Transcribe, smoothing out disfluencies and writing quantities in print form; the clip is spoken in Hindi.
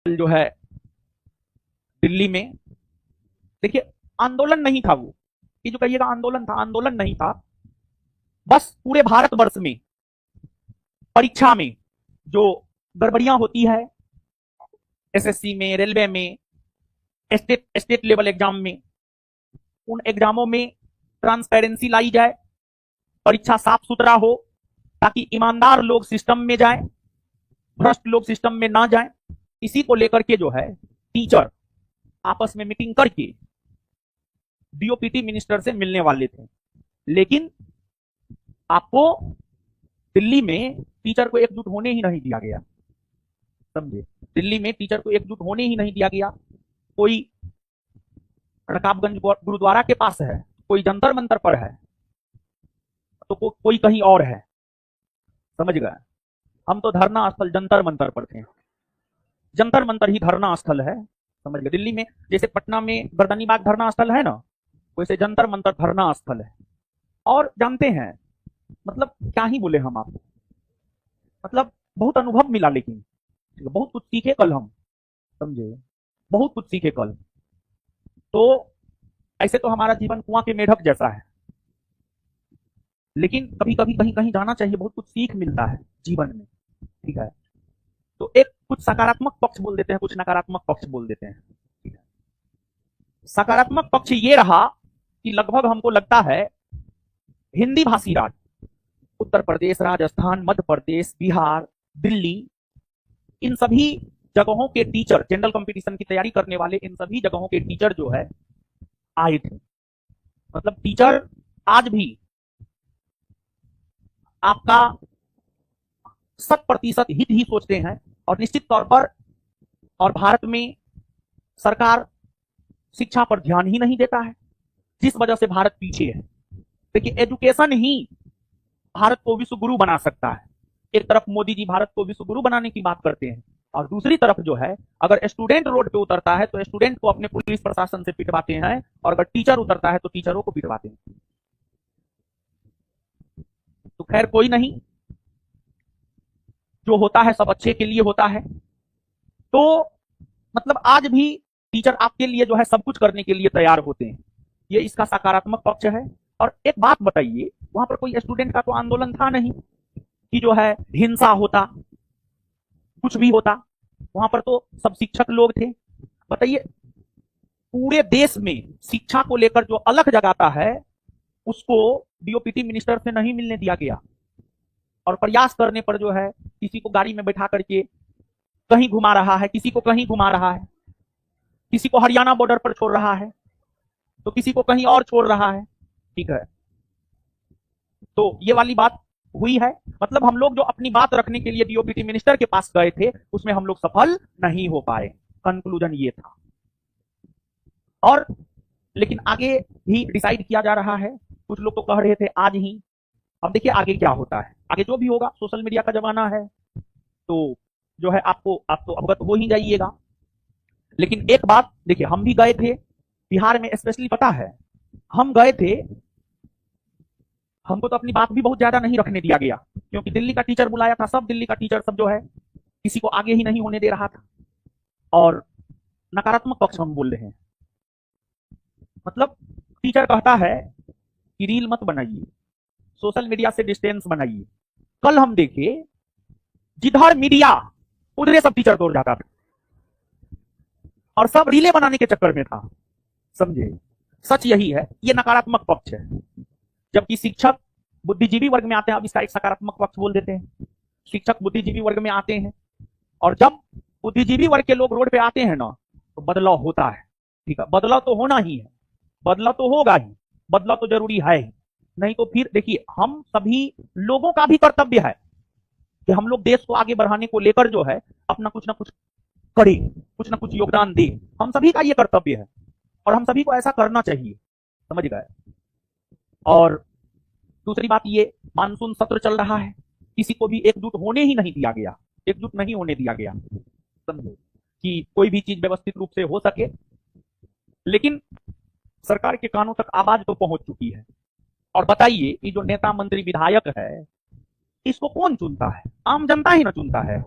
जो है दिल्ली में, देखिए आंदोलन नहीं था वो, ये जो कहिएगा आंदोलन था, आंदोलन नहीं था। बस पूरे भारतवर्ष में परीक्षा में जो गड़बड़ियां होती है, एसएससी में, रेलवे में, स्टेट स्टेट लेवल एग्जाम में, उन एग्जामों में ट्रांसपेरेंसी लाई जाए, परीक्षा साफ सुथरा हो, ताकि ईमानदार लोग सिस्टम में जाएं, भ्रष्ट लोग सिस्टम में ना जाएं। इसी को लेकर के जो है टीचर आपस में मीटिंग करके डीओपीटी मिनिस्टर से मिलने वाले थे, लेकिन आपको दिल्ली में टीचर को एकजुट होने ही नहीं दिया गया। समझे, दिल्ली में टीचर को एकजुट होने ही नहीं दिया गया। कोई रकाबगंज गुरुद्वारा के पास है, कोई जंतर मंतर पर है, तो कोई कहीं और है। समझ गए, हम तो धरना स्थल जंतर मंतर पर थे, जंतर मंतर ही धरना स्थल है। समझ गए, दिल्ली में जैसे पटना में गर्दनी बाग धरना स्थल है ना, वैसे जंतर मंतर धरना स्थल है। और जानते हैं, मतलब क्या ही बोले हम आपको, मतलब बहुत अनुभव मिला, लेकिन बहुत कुछ सीखे कल हम। समझे, बहुत कुछ सीखे कल। तो ऐसे तो हमारा जीवन कुआं के मेढक जैसा है, लेकिन कभी कभी कहीं कहीं जाना चाहिए, बहुत कुछ सीख मिलता है जीवन में। ठीक है, तो एक कुछ सकारात्मक पक्ष बोल देते हैं, कुछ नकारात्मक पक्ष बोल देते हैं। ठीक है, सकारात्मक पक्ष ये रहा कि लगभग हमको लगता है हिंदी भाषी राज्य, उत्तर प्रदेश, राजस्थान, मध्य प्रदेश, बिहार, दिल्ली, इन सभी जगहों के टीचर, जनरल कंपटीशन की तैयारी करने वाले इन सभी जगहों के टीचर जो है आए थे। मतलब टीचर आज भी आपका 100% हित ही सोचते हैं, और निश्चित तौर पर और भारत में सरकार शिक्षा पर ध्यान ही नहीं देता है, जिस वजह से भारत पीछे है। देखिए, एजुकेशन ही भारत को विश्व गुरु बना सकता है। एक तरफ मोदी जी भारत को विश्व गुरु बनाने की बात करते हैं, और दूसरी तरफ जो है, अगर स्टूडेंट रोड पे उतरता है तो स्टूडेंट को अपने पुलिस प्रशासन से पिटवाते हैं, और अगर टीचर उतरता है तो टीचरों को पिटवाते हैं। तो खैर कोई नहीं, जो होता है सब अच्छे के लिए होता है। तो मतलब आज भी टीचर आपके लिए जो है सब कुछ करने के लिए तैयार होते हैं, ये इसका सकारात्मक पक्ष है। और एक बात बताइए, वहां पर कोई स्टूडेंट का तो आंदोलन था नहीं कि जो है हिंसा होता, कुछ भी होता, वहां पर तो सब शिक्षक लोग थे। बताइए, पूरे देश में शिक्षा को लेकर जो अलग जगाता है, उसको डीओपीटी मिनिस्टर से नहीं मिलने दिया गया, और प्रयास करने पर जो है किसी को गाड़ी में बैठा करके कहीं घुमा रहा है, किसी को कहीं घुमा रहा है, किसी को हरियाणा बॉर्डर पर छोड़ रहा है, तो किसी को कहीं और छोड़ रहा है। ठीक है, तो ये वाली बात हुई है। मतलब हम लोग जो अपनी बात रखने के लिए डीओपीटी मिनिस्टर के पास गए थे, उसमें हम लोग सफल नहीं हो पाए। कंक्लूजन ये था। और लेकिन आगे भी डिसाइड किया जा रहा है, कुछ लोग तो कह रहे थे आज ही। अब देखिए आगे क्या होता है, आगे जो भी होगा, सोशल मीडिया का जमाना है, तो जो है आप तो अवगत हो ही जाइएगा। लेकिन एक बात देखिए, हम भी गए थे बिहार में, स्पेशली पता है, हम गए थे, हमको तो अपनी बात भी बहुत ज्यादा नहीं रखने दिया गया, क्योंकि दिल्ली का टीचर बुलाया था, सब दिल्ली का टीचर सब जो है किसी को आगे ही नहीं होने दे रहा था। और नकारात्मक पक्ष हम बोल रहे हैं, मतलब टीचर कहता है कि रील मत बनाइए, सोशल मीडिया से डिस्टेंस बनाइए। कल हम देखे, जिधर मीडिया उधर सब टीचर दौड़ जाता था, और सब रीले बनाने के चक्कर में था। समझे, सच यही है, ये नकारात्मक पक्ष है। जबकि शिक्षक बुद्धिजीवी वर्ग में आते हैं, अब इसका एक सकारात्मक पक्ष बोल देते हैं। शिक्षक बुद्धिजीवी वर्ग में आते हैं, और जब बुद्धिजीवी वर्ग के लोग रोड पे आते हैं ना, तो बदलाव होता है। ठीक है, बदलाव तो होना ही है, बदलाव तो होगा ही, बदलाव तो जरूरी है ही। नहीं तो फिर देखिए, हम सभी लोगों का भी कर्तव्य है कि हम लोग देश को आगे बढ़ाने को लेकर जो है अपना कुछ ना कुछ करें, कुछ ना कुछ योगदान दें। हम सभी का ये कर्तव्य है, और हम सभी को ऐसा करना चाहिए। समझ गए। और दूसरी बात, ये मानसून सत्र चल रहा है, किसी को भी एकजुट होने ही नहीं दिया गया, एकजुट नहीं होने दिया गया। समझो, कि कोई भी चीज व्यवस्थित रूप से हो सके। लेकिन सरकार के कानों तक आवाज तो पहुंच चुकी है। और बताइए, ये जो नेता मंत्री विधायक है, इसको कौन चुनता है? आम जनता ही ना चुनता है।